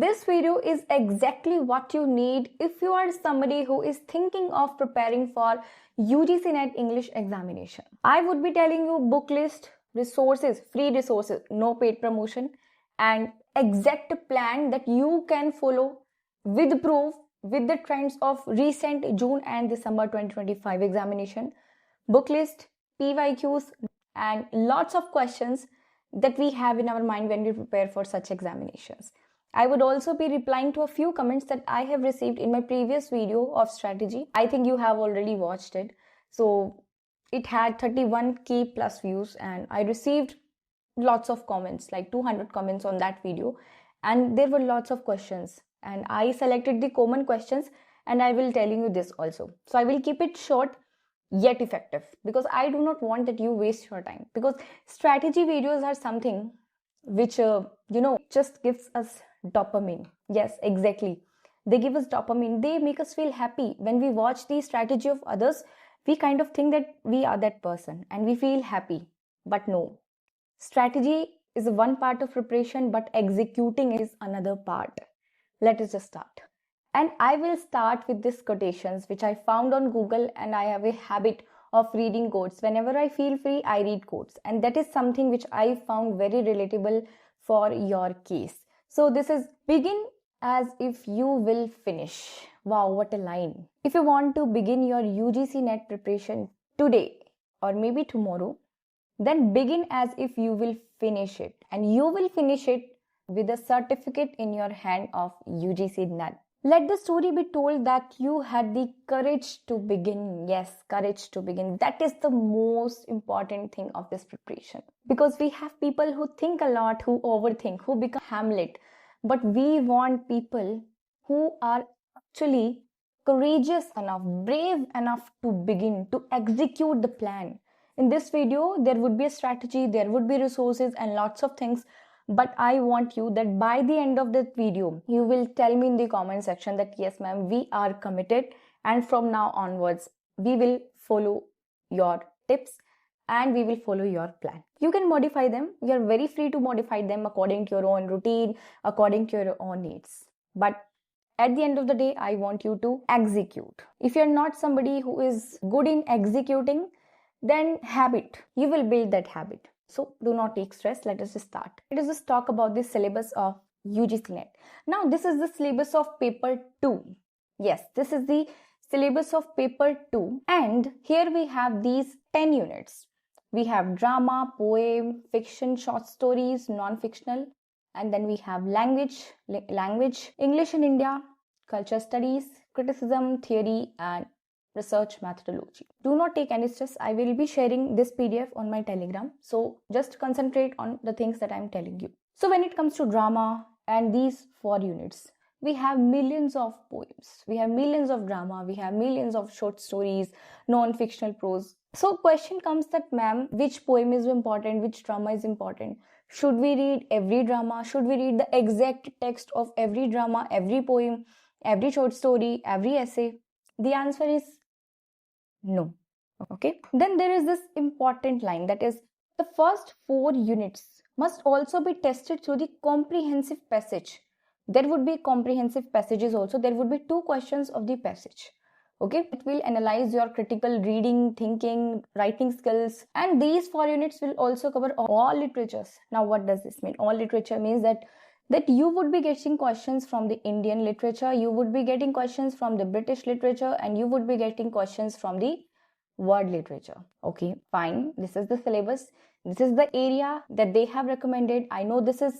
this video is exactly what you need if you are somebody who is thinking of preparing for UGC NET English examination. I would be telling you book list, resources, free resources, no paid promotion, and exact plan that you can follow with proof with the trends of recent June and December 2025 examination, book list, PYQs, and lots of questions that we have in our mind when we prepare for such examinations. I would also be replying to a few comments that I have received in my previous video of strategy. I think you have already watched it. So it had 31k plus views and I received lots of comments, like 200 comments on that video. And there were lots of questions. And I selected the common questions and I will telling you this also. So I will keep it short yet effective because I do not want that you waste your time, because strategy videos are something which just gives us dopamine. Yes, exactly, they give us dopamine. They make us feel happy when we watch the strategy of others. We kind of think that we are that person and we feel happy, but no, strategy is one part of preparation, but executing is another part. Let us just start. And I will start with these quotations which I found on Google, and I have a habit of reading quotes. Whenever I feel free, I read quotes, and that is something which I found very relatable for your case. So this is begin as if you will finish. Wow, what a line. If you want to begin your UGC NET preparation today or maybe tomorrow, then begin as if you will finish it, and you will finish it with a certificate in your hand of UGC NET. Let the story be told that you had the courage to begin. Yes, courage to begin. That is the most important thing of this preparation. Because we have people who think a lot, who overthink, who become Hamlet. But we want people who are actually courageous enough, brave enough to begin, to execute the plan. In this video, there would be a strategy, there would be resources and lots of things. But I want you that by the end of this video, you will tell me in the comment section that yes ma'am, we are committed, and from now onwards, we will follow your tips and we will follow your plan. You can modify them. You are very free to modify them according to your own routine, according to your own needs. But at the end of the day, I want you to execute. If you're not somebody who is good in executing, then habit. You will build that habit. So do not take stress. Let us just start. Let us just talk about the syllabus of UGC NET. Now this is the syllabus of paper 2. Yes, this is the syllabus of paper 2. And here we have these 10 units. We have drama, poem, fiction, short stories, non-fictional. And then we have language, English in India, culture studies, criticism, theory, and research methodology. Do not take any stress. I will be sharing this PDF on my Telegram. So just concentrate on the things that I'm telling you. So when it comes to drama and these 4 units, we have millions of poems. We have millions of drama. We have millions of short stories, non-fictional prose. So question comes that ma'am, which poem is important? Which drama is important? Should we read every drama? Should we read the exact text of every drama, every poem, every short story, every essay? The answer is no. Okay. Then there is this important line, that is the first 4 units must also be tested through the comprehensive passage. There would be comprehensive passages also. There would be 2 questions of the passage. Okay. It will analyze your critical reading, thinking, writing skills. And these 4 units will also cover all literatures. Now what does this mean? All literature means that you would be getting questions from the Indian literature, you would be getting questions from the British literature, and you would be getting questions from the world literature. Okay, fine. This is the syllabus. This is the area that they have recommended. I know this is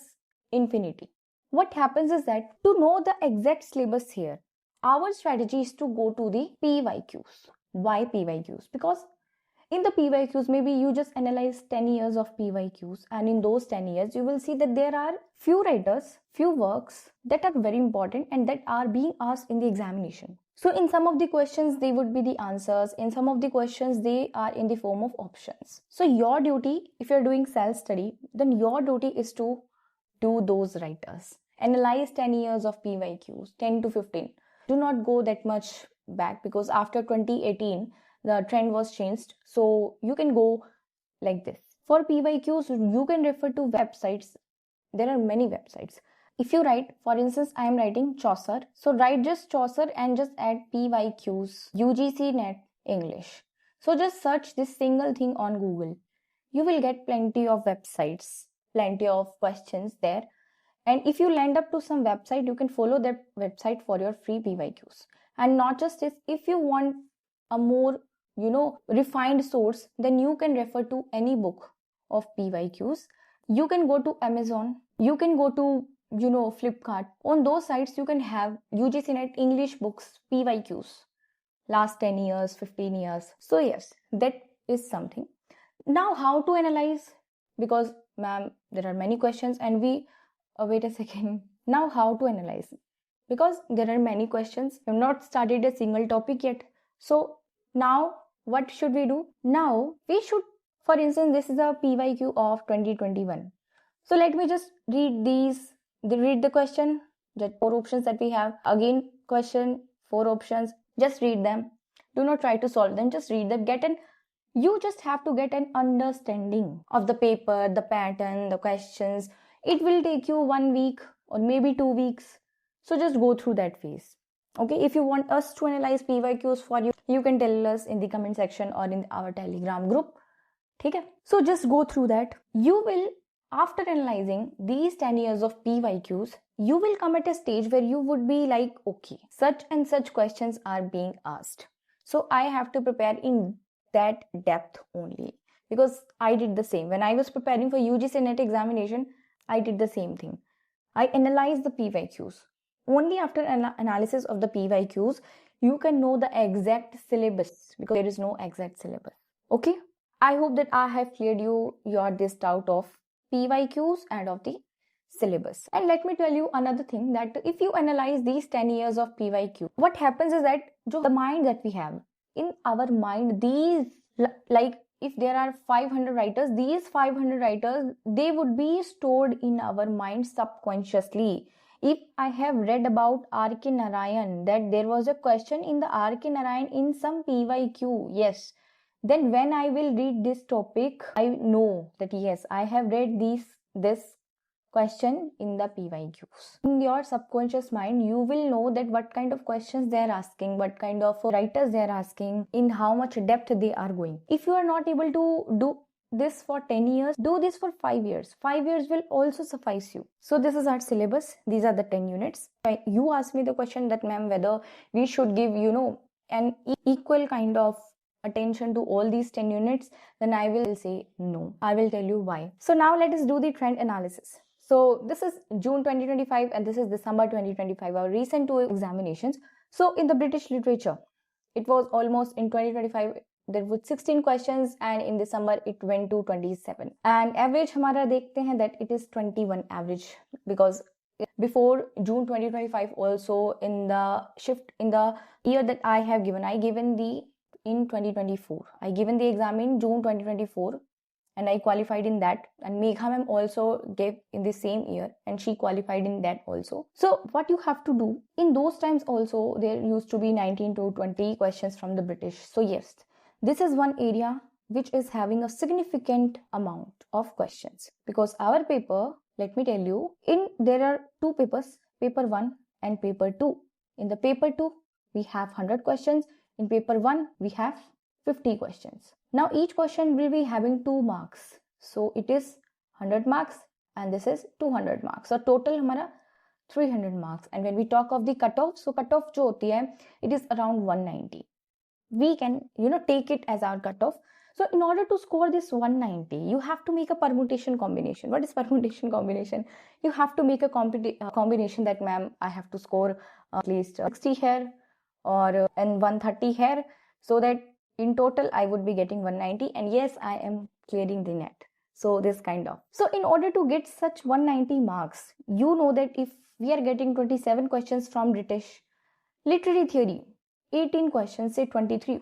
infinity. What happens is that to know the exact syllabus here, our strategy is to go to the PYQs. Why PYQs? Because in the PYQs, maybe you just analyze 10 years of PYQs, and in those 10 years, you will see that there are few writers, few works that are very important and that are being asked in the examination. So in some of the questions, they would be the answers. In some of the questions, they are in the form of options. So your duty, if you're doing self-study, then your duty is to do those writers. Analyze 10 years of PYQs, 10 to 15. Do not go that much back, because after 2018, the trend was changed. So you can go like this. For PYQs, you can refer to websites. There are many websites. If you write, for instance, I am writing Chaucer. So write just Chaucer and just add PYQs, UGC NET English. So just search this single thing on Google. You will get plenty of websites, plenty of questions there. And if you land up to some website, you can follow that website for your free PYQs. And not just this, if you want a more, refined source, then you can refer to any book of PYQs. You can go to Amazon, you can go to, Flipkart. On those sites, you can have UGC NET English books, PYQs, last 10 years, 15 years. So yes, that is something. Now, how to analyze? Because, ma'am, there are many questions and wait a second. Now, how to analyze? Because there are many questions. We have not started a single topic yet. So now, what should we do? Now, we should, for instance, this is a PYQ of 2021. So let me just read the question, the 4 options that we have. Again, question, 4 options. Just read them. Do not try to solve them. Just read them. You just have to get an understanding of the paper, the pattern, the questions. It will take you 1 week or maybe 2 weeks. So just go through that phase. Okay, if you want us to analyze PYQs for you, you can tell us in the comment section or in our Telegram group. Okay? So just go through that. You will, after analyzing these 10 years of PYQs, you will come at a stage where you would be like, okay, such and such questions are being asked. So I have to prepare in that depth only, because I did the same. When I was preparing for UGC NET examination, I did the same thing. I analyzed the PYQs. Only after analysis of the PYQs, you can know the exact syllabus, because there is no exact syllabus. Okay? I hope that I have cleared your this doubt of PYQs and of the syllabus. And let me tell you another thing, that if you analyze these 10 years of PYQ, what happens is that the mind that we have, in our mind, these, like if there are 500 writers, these 500 writers, they would be stored in our mind subconsciously. If I have read about R.K. Narayan, that there was a question in the R.K. Narayan in some PYQ, yes, then when I will read this topic, I know that yes, I have read this question in the PYQs. In your subconscious mind, you will know that what kind of questions they are asking, what kind of writers they are asking, in how much depth they are going. If you are not able to do this for 10 years, do this for 5 years. 5 years will also suffice you. So this is our syllabus. These are the 10 units. You asked me the question that, ma'am, whether we should give, an equal kind of attention to all these 10 units, then I will say no. I will tell you why. So now let us do the trend analysis. So this is June 2025 and this is December 2025, our recent 2 examinations. So in the British literature, it was almost in 2025, there were 16 questions, and in December it went to 27. And average हमारा देखते हैं that it is 21 average, because before June 2025 also, in the shift in the year that I given in 2024. I given the exam in June 2024. And I qualified in that, and Megha ma'am also gave in the same year, and she qualified in that also. So what you have to do, in those times also there used to be 19 to 20 questions from the British. So yes, this is one area which is having a significant amount of questions, because our paper, let me tell you, there are 2 papers, paper 1 and paper 2. In the paper 2 we have 100 questions, in paper 1 we have 50 questions. Now each question will be having 2 marks. So it is 100 marks and this is 200 marks. So total हमारा 300 marks. And when we talk of the cutoff, so cutoff जो होती है, it is around 190. We can, take it as our cutoff. So in order to score this 190, you have to make a permutation combination. What is permutation combination? You have to make a combination that, ma'am, I have to score at least 60 here or and 130 here, so that in total I would be getting 190, and yes, I am clearing the net. So this kind of. So in order to get such 190 marks, you know that if we are getting 27 questions from British literary theory, 18 questions, say 23,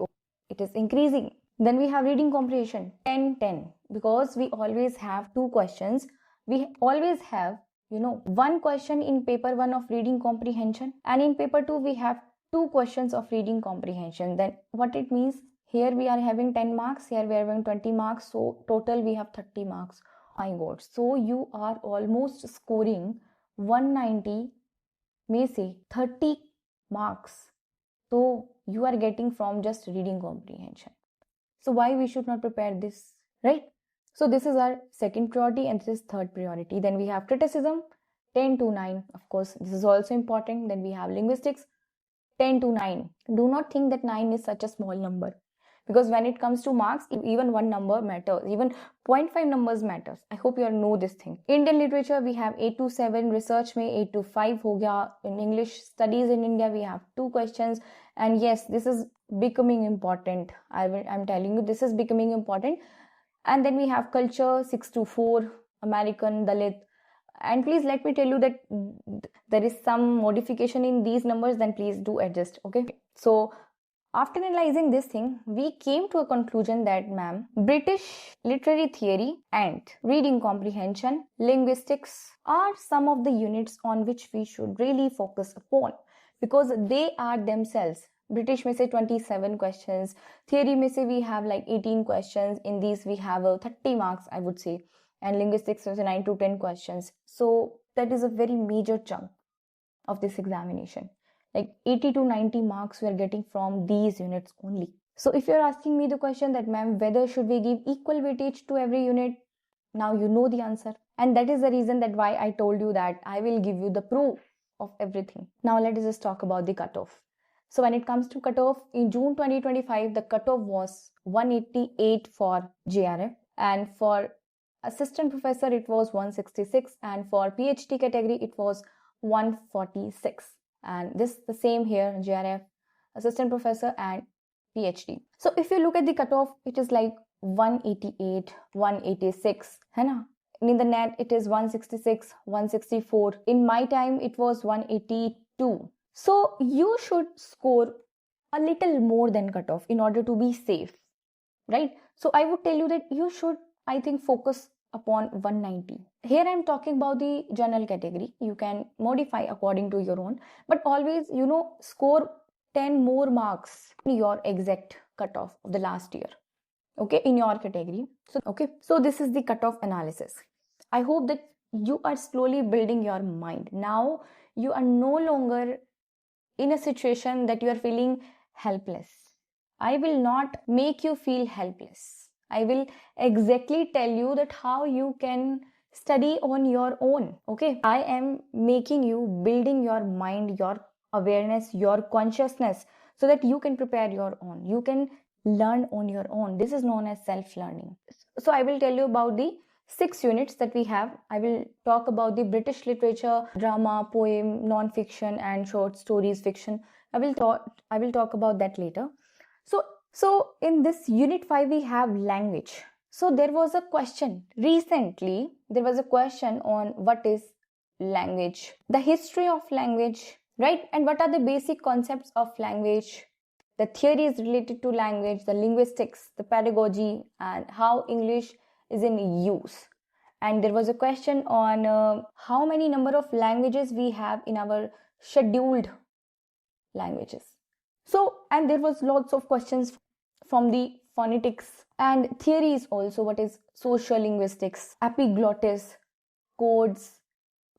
it is increasing. Then we have reading comprehension, 10, because we always have 2 questions. We always have, 1 question in paper 1 of reading comprehension, and in paper 2 we have 2 questions of reading comprehension. Then what it means, here we are having 10 marks, here we are having 20 marks, so total we have 30 marks. My god, so you are almost scoring 190 में से 30 marks so you are getting from just reading comprehension. So why we should not prepare this, right? So this is our second priority and this is third priority. Then we have criticism, 10 to 9. Of course, this is also important. Then we have linguistics, 10 to 9. Do not think that 9 is such a small number. Because when it comes to marks, even one number matters. Even 0.5 numbers matters. I hope you all know this thing. Indian literature, we have 8 to 7. Research mein 8 to 5 ho gaya. In English studies in India, we have 2 questions. And yes, this is becoming important. I'm telling you, this is becoming important. And then we have culture, 6 to 4. American, Dalit. And please let me tell you that there is some modification in these numbers, then please do adjust. Okay. So after analyzing this thing, we came to a conclusion that, ma'am, British literary theory and reading comprehension, linguistics are some of the units on which we should really focus upon because they are themselves. British may say 27 questions, theory may say we have like 18 questions, in these we have 30 marks, I would say, and linguistics is 9 to 10 questions. So that is a very major chunk of this examination. Like 80 to 90 marks we are getting from these units only. So if you're asking me the question that, ma'am, whether should we give equal weightage to every unit, now you know the answer. And that is the reason that why I told you that I will give you the proof of everything. Now let us just talk about the cutoff. So when it comes to cutoff, in June 2025, the cutoff was 188 for JRF, and for assistant professor it was 166, and for PhD category it was 146. And this the same here, JRF, assistant professor and PhD. So if you look at the cutoff, it is like 188, 186, hai na? In the net it is 166, 164. In my time it was 182. So you should score a little more than cutoff in order to be safe, right? So I would tell you that you should, I think, focus upon 190. Here I am talking about the general category. You can modify according to your own, but always, score 10 more marks in your exact cutoff of the last year, okay, in your category. So this is the cutoff analysis. I hope that you are slowly building your mind. Now you are no longer in a situation that you are feeling helpless. I will not make you feel helpless. I will exactly tell you that how you can study on your own. Okay, I am making you, building your mind, your awareness, your consciousness, so that you can prepare your own. You can learn on your own. This is known as self-learning. So I will tell you about the 6 units that we have. I will talk about the British literature, drama, poem, non-fiction, and short stories, fiction. I will talk about that later. So in this unit 5 we have language. So there was a question recently. There was a question on what is language, the history of language, right? And what are the basic concepts of language, the theories related to language, the linguistics, the pedagogy, and how English is in use. And there was a question on how many number of languages we have in our scheduled languages. So, and there was lots of questions from the phonetics and theories also. What is social linguistics, epiglottis, codes,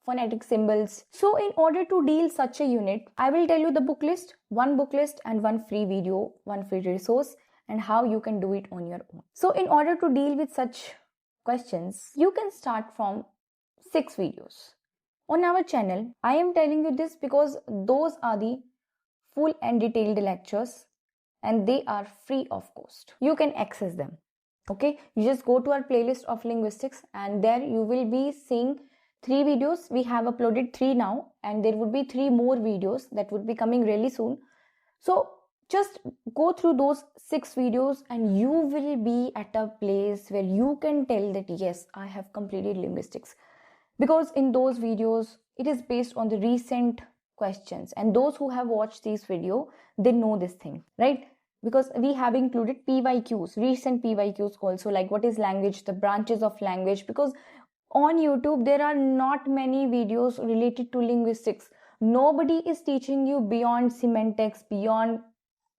phonetic symbols. So in order to deal such a unit, I will tell you the book list, one book list and one free video, one free resource, and how you can do it on your own. So in order to deal with such questions, you can start from 6 videos. On our channel, I am telling you this because those are the full and detailed lectures and they are free of cost. You can access them. Okay, you just go to our playlist of linguistics and there you will be seeing 3 videos. We have uploaded 3 now and there would be 3 more videos that would be coming really soon. So just go through those 6 videos and you will be at a place where you can tell that yes, I have completed linguistics, because in those videos it is based on the recent questions, and those who have watched this video, they know this thing, right? Because we have included PYQs, recent PYQs also, like what is language, the branches of language, because on YouTube there are not many videos related to linguistics. Nobody is teaching you beyond semantics, beyond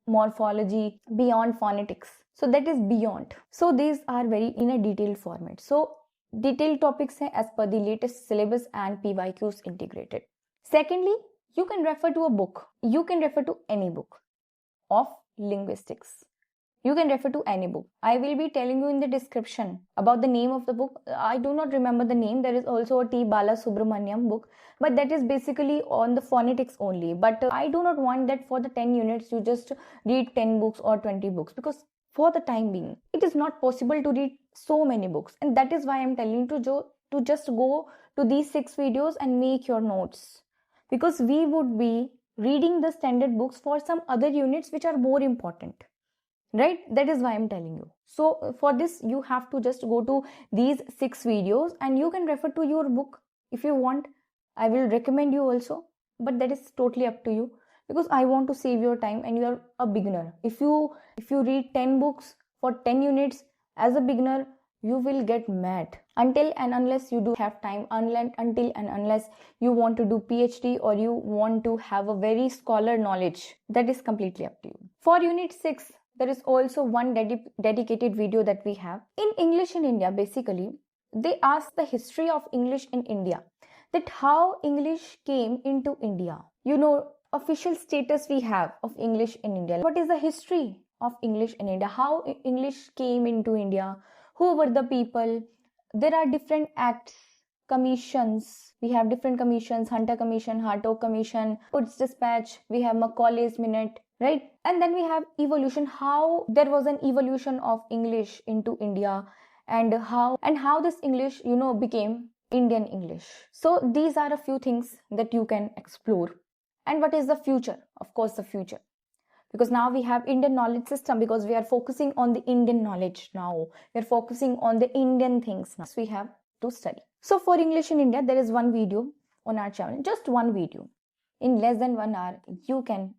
morphology, beyond phonetics. So that is beyond. So these are very in a detailed format. So detailed topics हैं as per the latest syllabus and PYQs integrated. Secondly, you can refer to a book. You can refer to any book of linguistics. You can refer to any book. I will be telling you in the description about the name of the book. I do not remember the name. There is also a T. Balasubramaniam book, but that is basically on the phonetics only. But I do not want that for the 10 units you just read 10 books or 20 books, because for the time being, it is not possible to read so many books. And that is why I am telling you to just go to these 6 videos and make your notes, because we would be reading the standard books for some other units which are more important. Right? That is why I'm telling you. So for this, you have to just go to these 6 videos and you can refer to your book if you want. I will recommend you also, but that is totally up to you, because I want to save your time and you are a beginner. If you read 10 books for 10 units as a beginner, you will get mad until and unless you do have time, until and unless you want to do PhD or you want to have a very scholar knowledge. That is completely up to you. For unit 6, there is also one dedicated video that we have. In English in India, basically, they ask the history of English in India. That how English came into India. You know, official status we have of English in India. What is the history of English in India? How English came into India? Who were the people? There are different acts, commissions. We have different commissions, Hunter Commission, Hartog Commission, Hood's Dispatch. We have Macaulay's Minute. Right? And then we have evolution, how there was an evolution of English into India, and how this English, became Indian English. So these are a few things that you can explore. And what is the future? Of course, the future. Because now we have Indian knowledge system, because we are focusing on the Indian knowledge now. We are focusing on the Indian things now. So we have to study. So for English in India, there is one video on our channel, just one video. In less than 1 hour, you can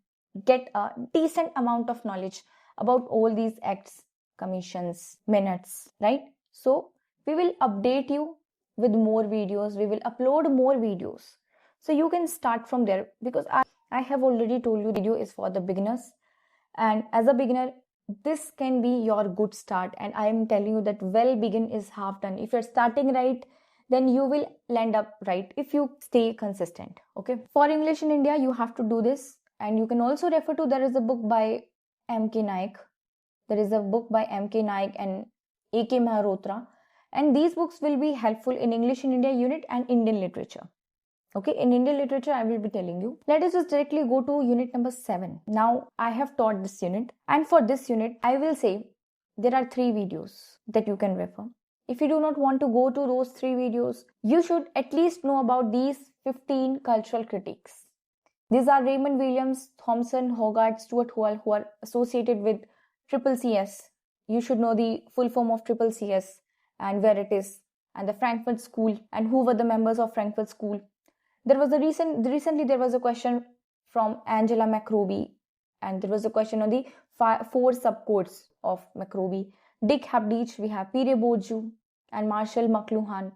get a decent amount of knowledge about all these acts, commissions, minutes, right? So we will update you with more videos. We will upload more videos. So you can start from there, because I have already told you video is for the beginners. And as a beginner, this can be your good start. And I am telling you that well begin is half done. If you're starting right, then you will land up right if you stay consistent. Okay. For English in India, you have to do this. And you can also refer to, there is a book by M.K. Naik. There is a book by M.K. Naik and A.K. Mehrotra. And these books will be helpful in English in India unit and Indian literature. Okay, in Indian literature, I will be telling you. Let us just directly go to unit number 7. Now, I have taught this unit. And for this unit, I will say there are 3 videos that you can refer. If you do not want to go to those 3 videos, you should at least know about these 15 cultural critiques. These are Raymond Williams, Thompson, Hogarth, Stuart Hall, who are associated with CCCS. You should know the full form of CCCS and where it is, and the Frankfurt School, and who were the members of Frankfurt School. There was recently there was a question from Angela McRobbie, and there was a question on the 4 subcodes of McRobbie. Dick Habdich, we have Pierre Bourdieu and Marshall McLuhan.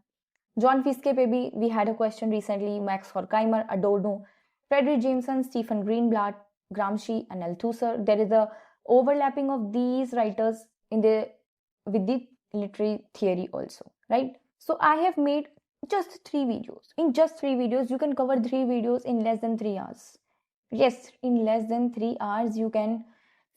John Fiske pe bhi we had a question recently, Max Horkheimer, Adorno, Frederick Jameson, Stephen Greenblatt, Gramsci, and Althusser. There is a overlapping of these writers with the literary theory also, right? So I have made just 3 videos. In just 3 videos, you can cover 3 videos in less than 3 hours. Yes, in less than 3 hours, you can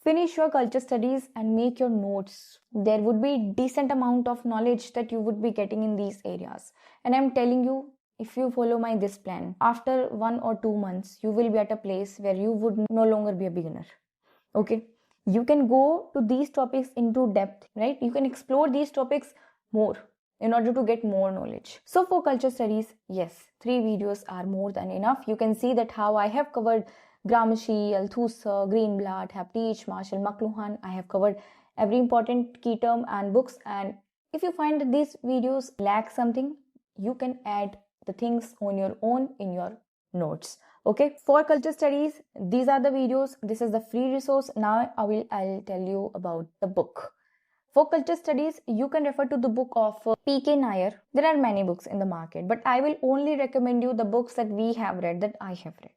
finish your culture studies and make your notes. There would be decent amount of knowledge that you would be getting in these areas. And I'm telling you, if you follow this plan, after 1 or 2 months, you will be at a place where you would no longer be a beginner. Okay? You can go to these topics into depth, right? You can explore these topics more in order to get more knowledge. So for culture studies, yes, 3 videos are more than enough. You can see that how I have covered Gramsci, Althusser, Greenblatt, Habdich, Marshall McLuhan. I have covered every important key term and books. And if you find that these videos lack something, you can add the things on your own in your notes. Okay, for culture studies, these are the videos. This is the free resource. Now I'll tell you about the book. For culture studies, you can refer to the book of P.K. Nair. There are many books in the market, but I will only recommend you the books that we have read, that I have read.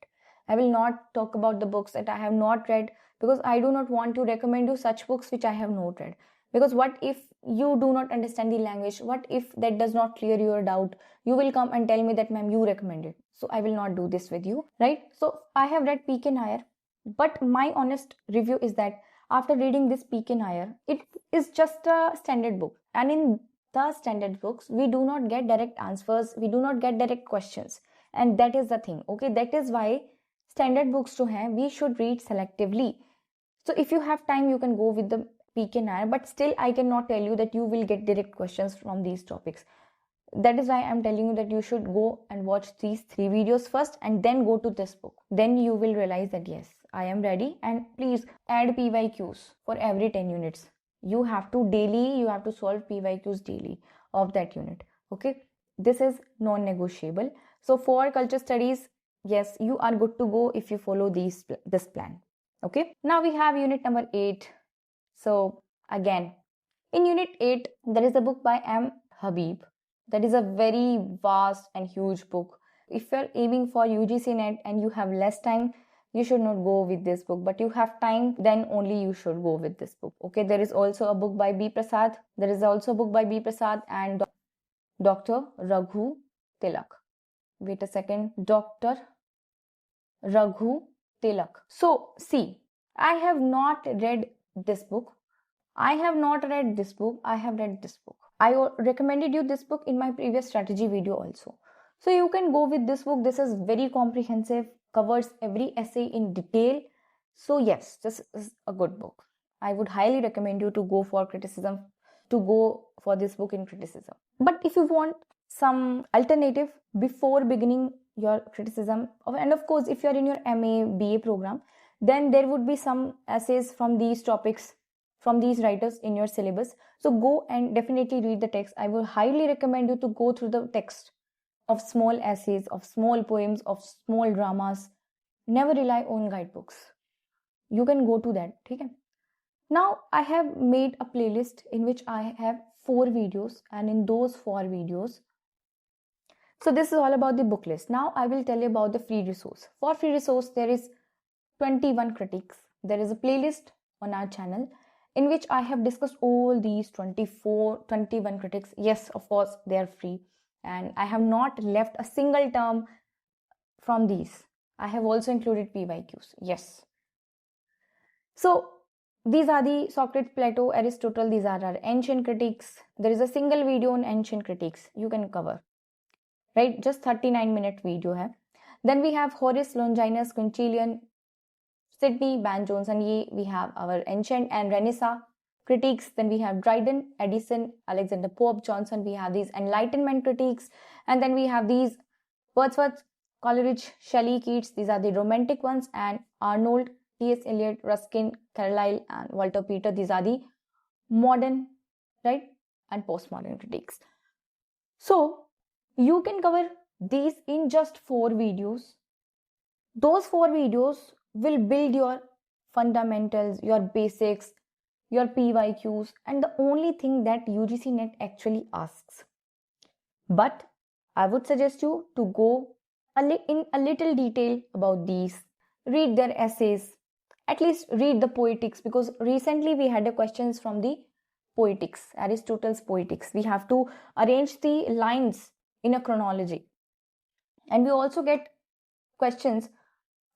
I will not talk about the books that I have not read, because I do not want to recommend you such books which I have not read. Because what if you do not understand the language? What if that does not clear your doubt? You will come and tell me that, ma'am, you recommended. So I will not do this with you, right? So I have read Peak and Higher, but my honest review is that after reading this Peak and Higher, it is just a standard book. And in the standard books, we do not get direct answers. We do not get direct questions. And that is the thing, okay? That is why standard books to have, we should read selectively. So if you have time, you can go with the Peak and Higher, but still I cannot tell you that you will get direct questions from these topics. That is why I'm telling you that you should go and watch these 3 videos first and then go to this book. Then you will realize that yes, I am ready. And please add PYQs for every 10 units. You have to solve PYQs daily of that unit. Okay, this is non-negotiable. So for culture studies, yes, you are good to go if you follow this plan. Okay, now we have unit number 8. So again, in unit 8, there is a book by M. Habib. That is a very vast and huge book. If you're aiming for UGC NET and you have less time, you should not go with this book. But you have time, then only you should go with this book. Okay, there is also a book by B. Prasad. There is also a book by B. Prasad and Dr. Raghu Tilak. Wait a second. Dr. Raghu Tilak. So, see, I have not read this book. I have not read this book. I have read this book. I recommended you this book in my previous strategy video also. So you can go with this book. This is very comprehensive, covers every essay in detail. So yes, this is a good book. I would highly recommend you to go for criticism, to go for this book in criticism. But if you want some alternative before beginning your criticism, and of course, if you are in your MA, BA program, then there would be some essays from these topics, from these writers in your syllabus. So go and definitely read the text. I will highly recommend you to go through the text of small essays, of small poems, of small dramas. Never rely on guidebooks. You can go to that. Okay? Now I have made a playlist in which I have 4 videos, and in those 4 videos, so this is all about the book list. Now I will tell you about the free resource. For free resource, there is 21 critiques. There is a playlist on our channel in which I have discussed all these 21 critics. Yes, of course, they are free. And I have not left a single term from these. I have also included PYQs. Yes. So these are the Socrates, Plato, Aristotle. These are our ancient critics. There is a single video on ancient critics you can cover. Right? Just 39-minute video hai. Then we have Horace, Longinus, Quintilian, Sidney, Ban Jones, and we have our ancient and Renaissance critiques. Then we have Dryden, Addison, Alexander Pope, Johnson. We have these Enlightenment critiques. And then we have these Wordsworth, Coleridge, Shelley, Keats. These are the romantic ones. And Arnold, T.S. Eliot, Ruskin, Carlyle, and Walter Peter. These are the modern, right, and postmodern critiques. So you can cover these in just 4 videos. Those 4 videos will build your fundamentals, your basics, your PYQs, and the only thing that UGC NET actually asks. But I would suggest you to go in a little detail about these. Read their essays. At least read the poetics, because recently we had a questions from the poetics, Aristotle's poetics. We have to arrange the lines in a chronology. And we also get questions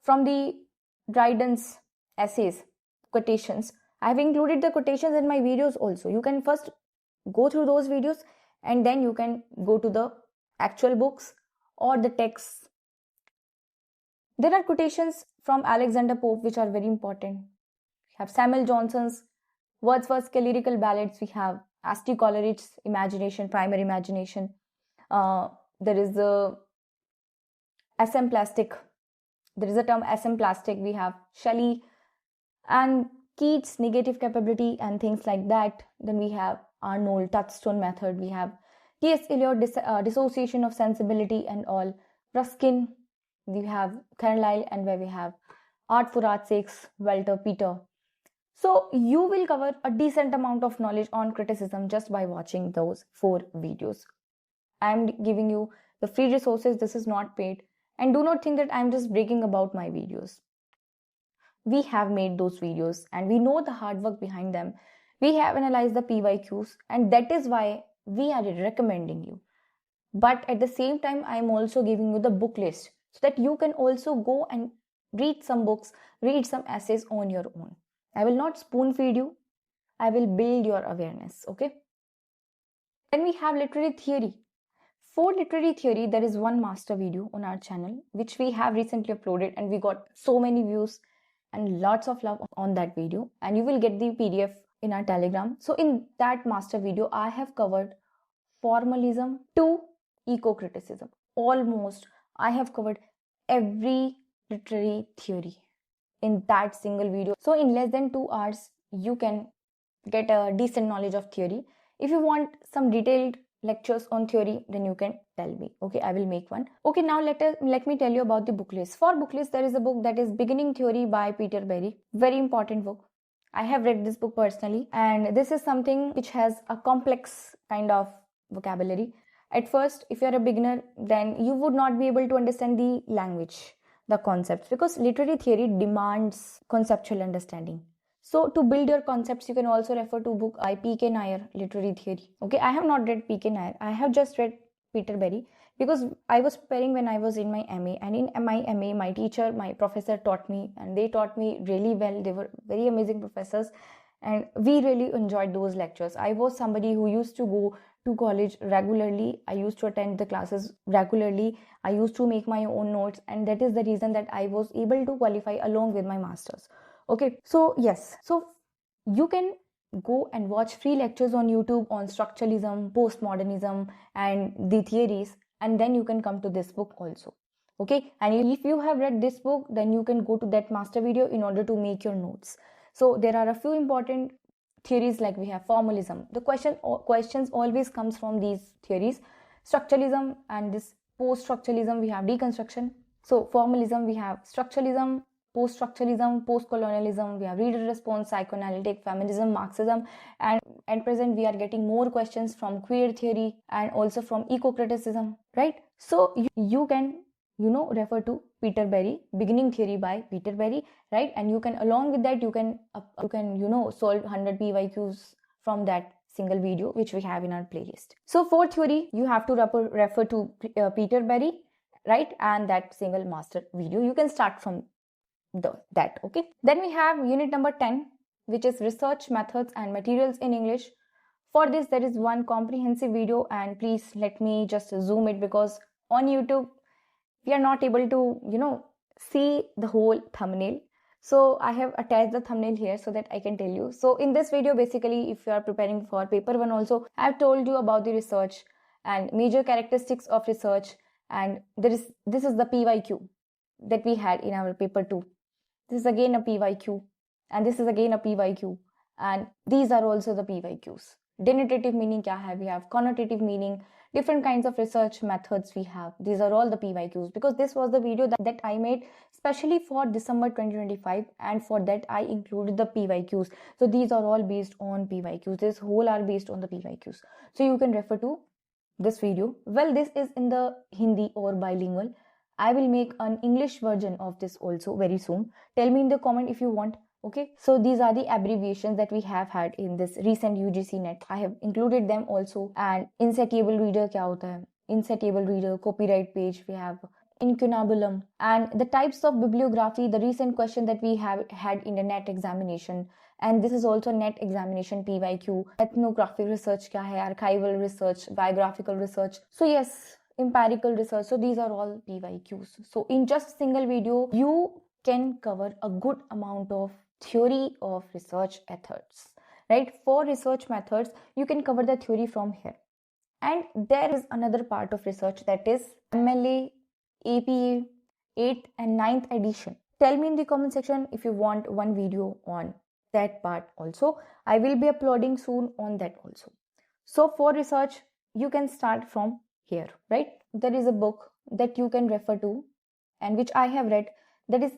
from the Dryden's essays, quotations. I have included the quotations in my videos also. You can first go through those videos and then you can go to the actual books or the texts. There are quotations from Alexander Pope which are very important. We have Samuel Johnson's Wordsworth's lyrical ballads. We have Asti Coleridge's imagination, primary imagination. There is the SM plastic. There is a term SM plastic. We have Shelley and Keats' negative capability and things like that. Then we have Arnold, touchstone method. We have T.S. Eliot, dissociation of sensibility and all. Ruskin. We have Carlyle, and where we have Art for Art's Sake, Walter Peter. So you will cover a decent amount of knowledge on criticism just by watching those 4 videos. I am giving you the free resources. This is not paid. And do not think that I am just bragging about my videos. We have made those videos and we know the hard work behind them. We have analyzed the PYQs, and that is why we are recommending you. But at the same time, I am also giving you the book list so that you can also go and read some books, read some essays on your own. I will not spoon feed you. I will build your awareness. Okay. Then we have literary theory. For literary theory, there is one master video on our channel which we have recently uploaded, and we got so many views and lots of love on that video, and you will get the PDF in our Telegram. So in that master video, I have covered formalism to eco-criticism. Almost I have covered every literary theory in that single video. So in less than 2 hours, you can get a decent knowledge of theory. If you want some detailed lectures on theory, then you can tell me. Okay, I will make one. Okay, now let me tell you about the book list. For book list, there is a book that is Beginning Theory by Peter Berry. Very important book. I have read this book personally, and this is something which has a complex kind of vocabulary. At first, if you are a beginner, then you would not be able to understand the language, the concepts, because literary theory demands conceptual understanding. So to build your concepts, you can also refer to book by P.K. Nair, Literary Theory. Okay, I have not read P.K. Nair. I have just read Peter Berry because I was preparing when I was in my MA. And in my MA, my teacher, my professor taught me, and they taught me really well. They were very amazing professors, and we really enjoyed those lectures. I was somebody who used to go to college regularly. I used to attend the classes regularly. I used to make my own notes, and that is the reason that I was able to qualify along with my masters. Okay, so yes, so you can go and watch free lectures on YouTube on structuralism, postmodernism, and the theories, and then you can come to this book also. Okay, and if you have read this book, then you can go to that master video in order to make your notes. So there are a few important theories, like we have formalism. The questions always comes from these theories. Structuralism and this post-structuralism, we have deconstruction. So formalism, we have structuralism, post-structuralism, post-colonialism, we have reader response, psychoanalytic, feminism, Marxism, and at present we are getting more questions from queer theory and also from eco-criticism, right? So you can refer to Peter Berry, Beginning Theory by Peter Berry, right? And you can, along with that, you can solve 100 PYQs from that single video which we have in our playlist. So for theory, you have to refer to Peter Berry, right? And that single master video, you can start from that. Okay, then we have unit number 10, which is research methods and materials in English. For this, there is one comprehensive video, and please let me just zoom it because on YouTube we are not able to see the whole thumbnail. So I have attached the thumbnail here so that I can tell you. So in this video, basically, if you are preparing for paper 1 also, I have told you about the research and major characteristics of research, and this is the PYQ that we had in our paper 2. This is again a PYQ, and this is again a PYQ, and these are also the PYQs. Denotative meaning kya hai? We have connotative meaning, different kinds of research methods we have. These are all the PYQs, because this was the video that I made specially for December 2025, and for that I included the PYQs. So these are all based on PYQs. This whole are based on the PYQs. So you can refer to this video. Well, this is in the Hindi or bilingual. I will make an English version of this also very soon. Tell me in the comment if you want. Okay, so these are the abbreviations that we have had in this recent UGC NET. I have included them also. And insatiable reader kya hota hai? Insatiable reader, copyright page, we have incunabulum, and the types of bibliography, the recent question that we have had in the NET examination. And this is also NET examination PYQ. Ethnographic research kya hai? Archival research, biographical research. So yes, empirical research. So these are all PYQs. So in just a single video, you can cover a good amount of theory of research methods, right? For research methods, you can cover the theory from here. And there is another part of research, that is MLA, APA, 8th and 9th edition. Tell me in the comment section if you want one video on that part also. I will be uploading soon on that also. So for research, you can start from here, right? There is a book that you can refer to, and which I have read, that is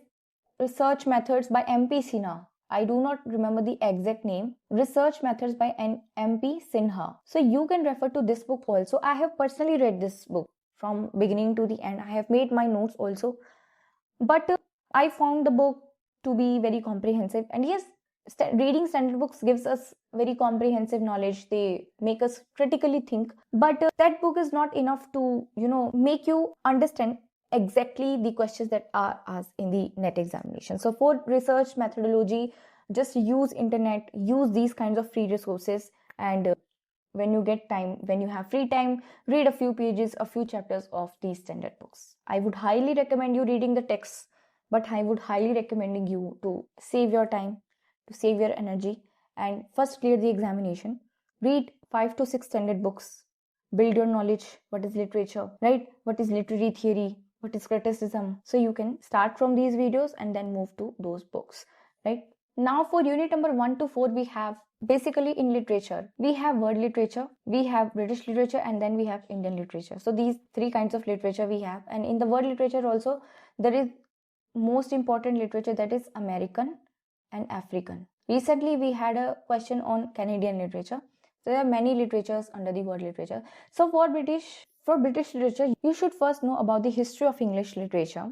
Research Methods by MP Sinha. I do not remember the exact name. Research Methods by MP Sinha. So you can refer to this book also. I have personally read this book from beginning to the end. I have made my notes also. But I found the book to be very comprehensive. And yes, reading standard books gives us very comprehensive knowledge. They make us critically think, but that book is not enough to make you understand exactly the questions that are asked in the net examination. So for research methodology, just use internet, use these kinds of free resources, and when you get time, when you have free time, read a few pages, a few chapters of these standard books. I would highly recommend you reading the text, but I would highly recommend you to save your time, to save your energy, and first clear the examination. Read 5 to 6 standard books, build your knowledge. What is literature, right? What is literary theory, what is criticism? So you can start from these videos and then move to those books, right? Now for unit number 1 to 4, we have basically in literature, we have world literature, we have British literature, and then we have Indian literature. So these three kinds of literature we have. And in the world literature also, there is most important literature, that is American and African. Recently we had a question on Canadian literature. So there are many literatures under the world literature. So for British literature, you should first know about the history of English literature.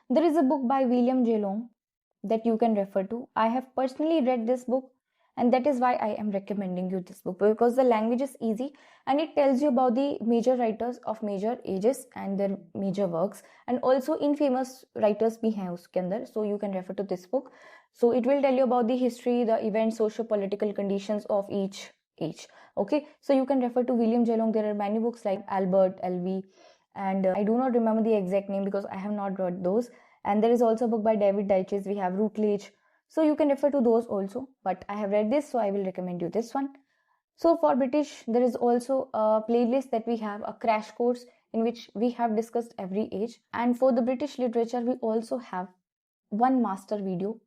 There is a book by William J. Long that you can refer to. I have personally read this book, and that is why I am recommending you this book, because the language is easy and it tells you about the major writers of major ages and their major works, and also infamous writers bhi hain uske andar. So you can refer to this book. So it will tell you about the history, the events, socio-political conditions of each age. Okay, so you can refer to William J. Long. There are many books like Albert Elby, and I do not remember the exact name because I have not read those. And there is also a book by David Daiches. We have Routledge. So you can refer to those also. But I have read this, so I will recommend you this one. So for British, there is also a playlist that we have, a crash course in which we have discussed every age. And for the British literature, we also have one master video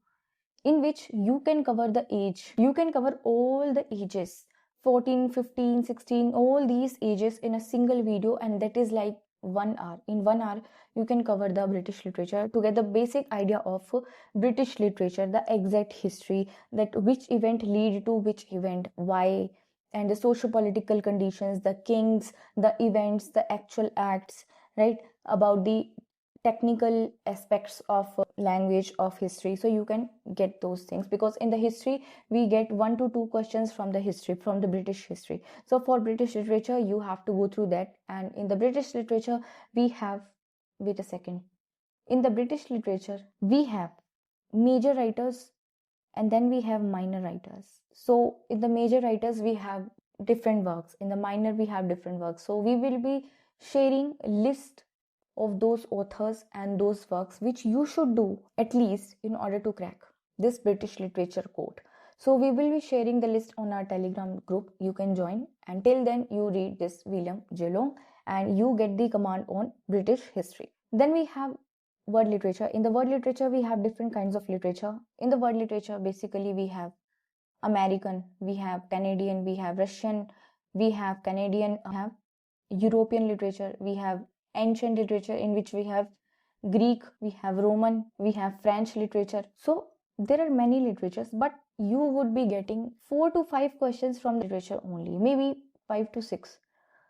in which you can cover the age. You can cover all the ages, 14, 15, 16, all these ages in a single video, and that is like 1 hour. In 1 hour, you can cover the British literature to get the basic idea of British literature, the exact history, that which event lead to which event, why, and the socio-political conditions, the kings, the events, the actual acts, right? About the technical aspects of language, of history. So you can get those things, because in the history we get 1 to 2 questions from the history, from the British history. So for British literature, you have to go through that. And in the British literature, we have, wait a second, in the British literature we have major writers and then we have minor writers. So in the major writers we have different works, in the minor we have different works. So we will be sharing a list of those authors and those works which you should do at least in order to crack this British literature code. So we will be sharing the list on our Telegram group. You can join, and till then you read this William J. Long and you get the command on British history. Then we have world literature. In the world literature, we have different kinds of literature. In the world literature, basically we have American, we have Canadian, we have Russian, we have Canadian, we have European literature, we have ancient literature in which we have Greek, we have Roman, we have French literature. So there are many literatures, but you would be getting 4 to 5 questions from literature only, maybe 5 to 6.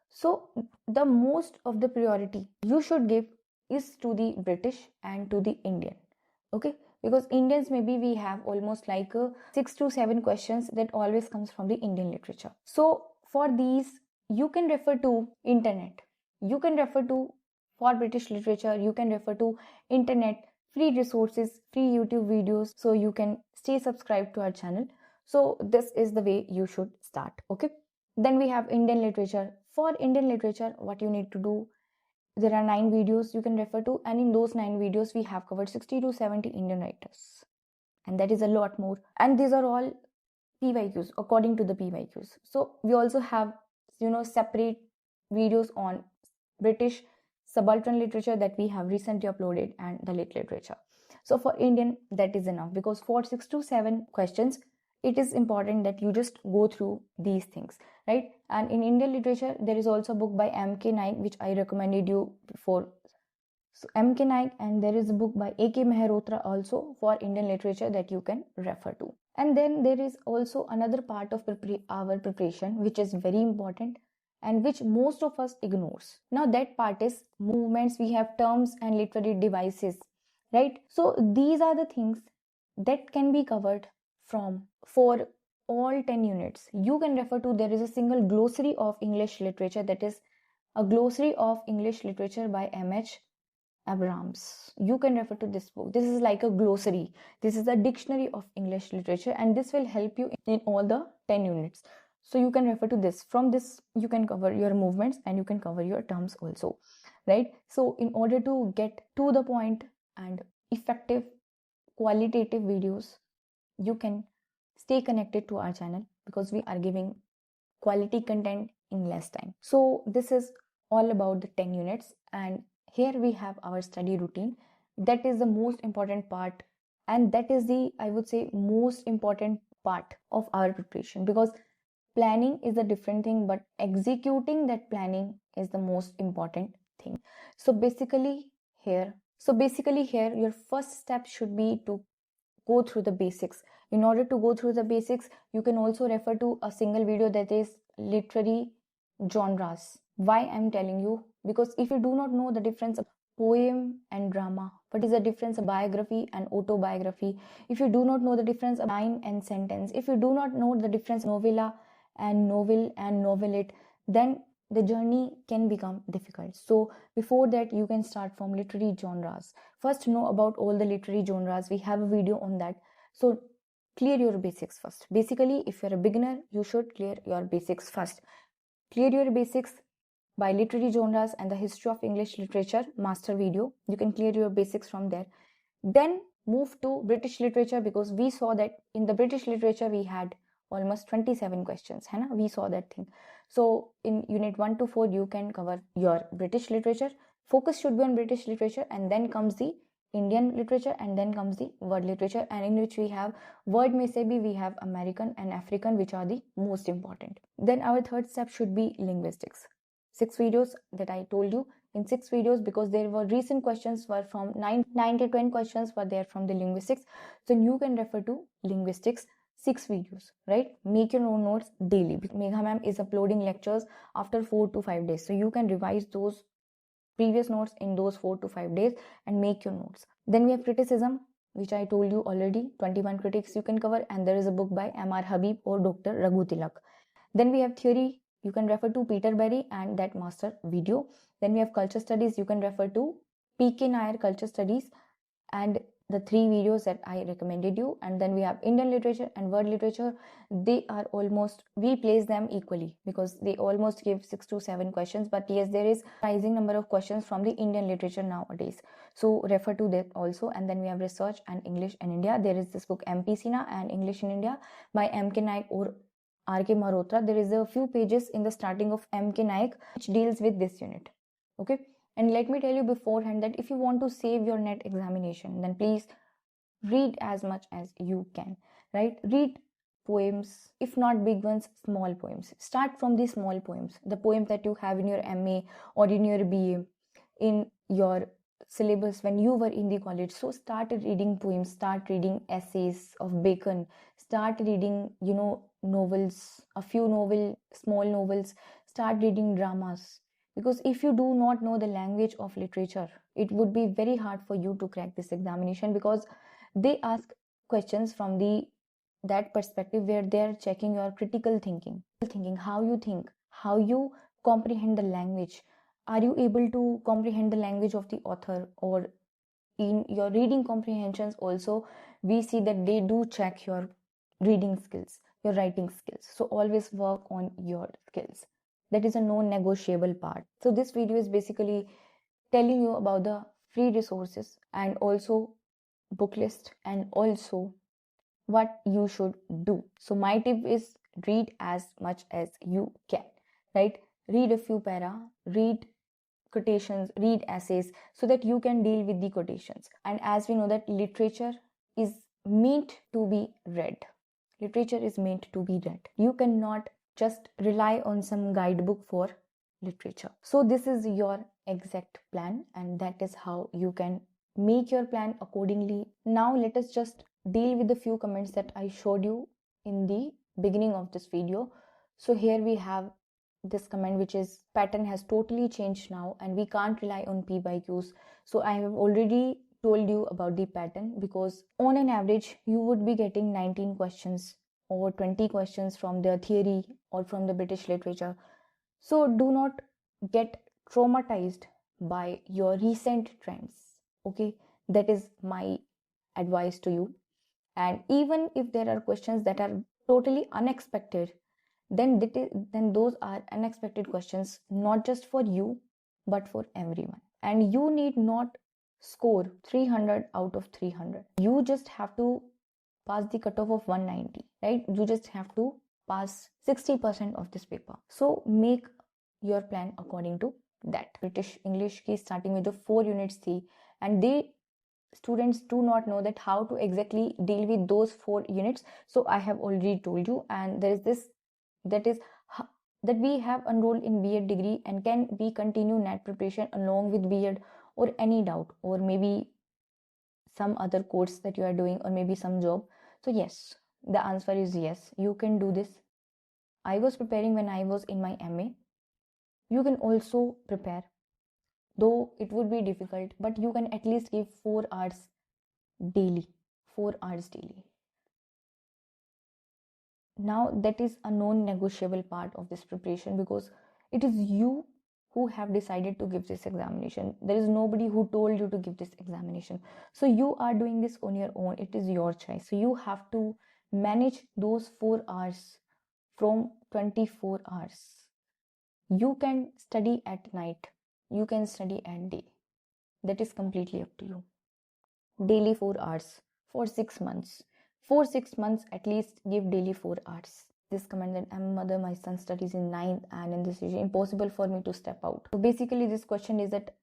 So the most of the priority you should give is to the British and to the Indian. Okay, because Indians, maybe we have almost like 6 to 7 questions that always comes from the Indian literature. So for these, you can refer to internet, you can refer to, for British literature, you can refer to internet, free resources, free YouTube videos. So you can stay subscribed to our channel. So this is the way you should start. Okay, then we have Indian literature. For Indian literature, what you need to do, there are 9 videos you can refer to, and in those 9 videos we have covered 60 to 70 Indian writers, and that is a lot more. And these are all PYQs according to the PYQs. So we also have separate videos on British subaltern literature that we have recently uploaded, and the lit literature. So for Indian, that is enough, because for 6 to 7 questions it is important that you just go through these things, right? And in Indian literature, there is also a book by M.K. Naik which I recommended you before. So M.K. Naik, and there is a book by A.K. Mehrotra also for Indian literature that you can refer to. And then there is also another part of our preparation which is very important and which most of us ignores. Now that part is movements. We have terms and literary devices, right? So these are the things that can be covered for all 10 units. You can refer to, there is a single glossary of English literature, that is a glossary of English literature by M.H. Abrams. You can refer to this book. This is like a glossary. This is a dictionary of English literature, and this will help you in all the 10 units. So you can refer to this. From this, you can cover your movements and you can cover your terms also, right? So in order to get to the point and effective qualitative videos, you can stay connected to our channel, because we are giving quality content in less time. So this is all about the 10 units, and here we have our study routine. That is the most important part, and that is the, I would say, most important part of our preparation, because planning is a different thing, but executing that planning is the most important thing. So basically here your first step should be to go through the basics. In order to go through the basics, you can also refer to a single video, that is literary genres. Why I'm telling you? Because if you do not know the difference of poem and drama, what is the difference of biography and autobiography, if you do not know the difference of line and sentence, if you do not know the difference of novella and novel and novelette, then the journey can become difficult. So before that, you can start from literary genres. First, know about all the literary genres. We have a video on that. So clear your basics first. Basically, if you're a beginner, you should clear your basics first. Clear your basics by literary genres and the history of English literature master video. You can clear your basics from there. Then move to British literature, because we saw that in the British literature we had almost 27 questions. We saw that thing. So in unit 1 to 4, you can cover your British literature. Focus should be on British literature, and then comes the Indian literature, and then comes the world literature, and in which we have word may say be, we have American and African, which are the most important. Then our third step should be linguistics. 6 videos that I told you, in 6 videos, because there were recent questions were from 9 to 10 questions were there from the linguistics. So you can refer to linguistics 6 videos, right? Make your own notes daily. Megha ma'am is uploading lectures after 4 to 5 days. So you can revise those previous notes in those 4 to 5 days and make your notes. Then we have criticism, which I told you already, 21 critics you can cover, and there is a book by M.R. Habib or Dr. Raghu Tilak. Then we have theory, you can refer to Peter Berry and that master video. Then we have culture studies, you can refer to P.K. Nair culture studies and the 3 videos that I recommended you. And then we have Indian literature and world literature. They are almost, we place them equally, because they almost give 6 to 7 questions, but yes, there is rising number of questions from the Indian literature nowadays, so refer to that also. And then we have research and English in India. There is this book MP Sina and English in India by M.K. Naik or R.K. Malhotra. There is a few pages in the starting of M.K. Naik which deals with this unit. Okay. And let me tell you beforehand that if you want to save your NET examination, then please read as much as you can, right? Read poems, if not big ones, small poems. Start from the small poems, the poems that you have in your MA or in your BA, in your syllabus when you were in the college. So start reading poems, start reading essays of Bacon, start reading, novels, a few small novels, start reading dramas. Because if you do not know the language of literature, it would be very hard for you to crack this examination, because they ask questions from that perspective where they are checking your critical thinking, how you think, how you comprehend the language. Are you able to comprehend the language of the author? Or in your reading comprehensions also, we see that they do check your reading skills, your writing skills. So always work on your skills. That is a non-negotiable part. So this video is basically telling you about the free resources and also Booklist and also what you should do. So my tip is read as much as you can, right? Read a few para, read quotations, read essays, so that you can deal with the quotations. And as we know that literature is meant to be read. Literature is meant to be read. You cannot just rely on some guidebook for literature. So this is your exact plan, and that is how you can make your plan accordingly. Now let us just deal with the few comments that I showed you in the beginning of this video. So here we have this comment, which is pattern has totally changed now and we can't rely on PYQs. So I have already told you about the pattern, because on an average you would be getting 19 questions or 20 questions from the theory or from the British literature. So do not get traumatized by your recent trends. Okay, that is my advice to you. And even if there are questions that are totally unexpected, then those are unexpected questions, not just for you but for everyone. And you need not score 300 out of 300. You just have to pass the cutoff of 190, right? You just have to pass 60% of this paper. So make your plan according to that. British English is starting with the 4 units C, and students do not know that how to exactly deal with those 4 units. So I have already told you, and there is this, that we have enrolled in B.Ed degree, and can we continue NET preparation along with B.Ed, or any doubt, or maybe some other course that you are doing, or maybe some job. So yes, the answer is yes, you can do this. I was preparing when I was in my MA. You can also prepare, though it would be difficult, but you can at least give 4 hours daily. 4 hours daily. Now that is a non-negotiable part of this preparation, because it is you who have decided to give this examination. There is nobody who told you to give this examination. So you are doing this on your own. It is your choice. So you have to manage those 4 hours from 24 hours. You can study at night, you can study at day. That is completely up to you. Daily 4 hours for 6 months. For 6 months at least give daily 4 hours. This comment that I'm a mother, my son studies in 9th, and in this is impossible for me to step out. So basically this question is that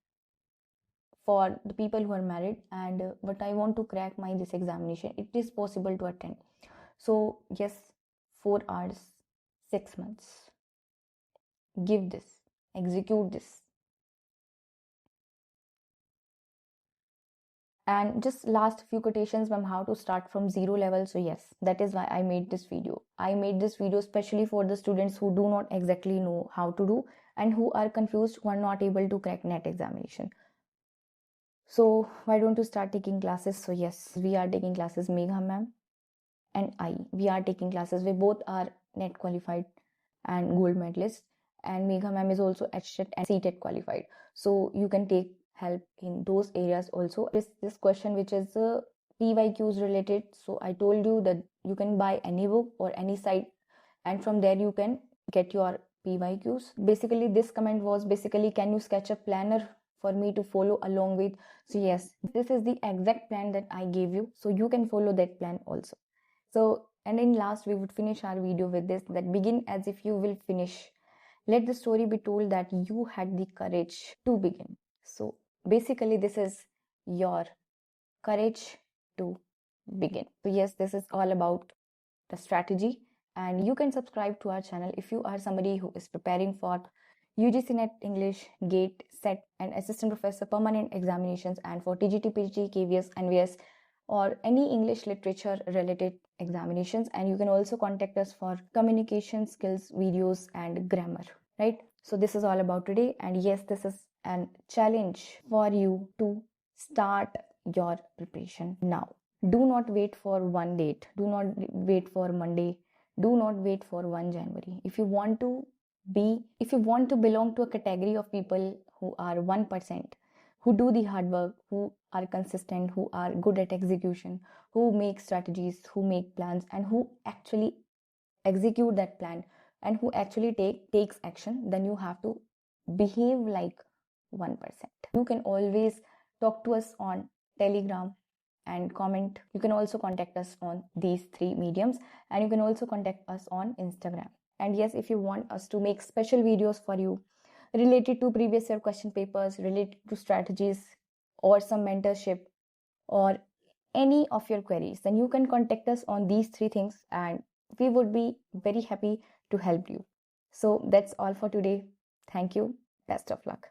for the people who are married, and but I want to crack this examination, it is possible to attend. So yes, 4 hours, 6 months. Give this, execute this. And just last few quotations from how to start from 0 level. So yes, that is why I made this video. I made this video especially for the students who do not exactly know how to do, and who are confused, who are not able to crack NET examination. So why don't you start taking classes? So yes, we are taking classes, Megha ma'am and we are taking classes. We both are NET qualified and gold medalists, and Megha ma'am is also HTET and CTET qualified. So you can take help in those areas also. This question which is PYQs related. So I told you that you can buy any book or any site, and from there you can get your PYQs. Basically this comment was basically, can you sketch a planner for me to follow along with? So yes, this is the exact plan that I gave you, so you can follow that plan also. So, and in last we would finish our video with this, that begin as if you will finish. Let the story be told that you had the courage to begin. So basically this is your courage to begin. So yes, this is all about the strategy, and you can subscribe to our channel if you are somebody who is preparing for UGC NET English, GATE, SET and Assistant Professor Permanent Examinations, and for TGT, PGT, KVS, NVS or any English literature related examinations. And you can also contact us for communication skills videos and grammar, right? So this is all about today, and yes, this is a challenge for you to start your preparation now. Do not wait for one date, do not wait for Monday, do not wait for 1 January. If you want to belong to a category of people who are 1%, who do the hard work, who are consistent, who are good at execution, who make strategies, who make plans, and who actually execute that plan, and who actually takes action, then you have to behave like 1%. You can always talk to us on Telegram and comment. You can also contact us on these 3 mediums, and you can also contact us on Instagram. And yes, if you want us to make special videos for you related to previous year question papers, related to strategies or some mentorship or any of your queries, then you can contact us on these 3 things, and we would be very happy to help you. So that's all for today. Thank you. Best of luck.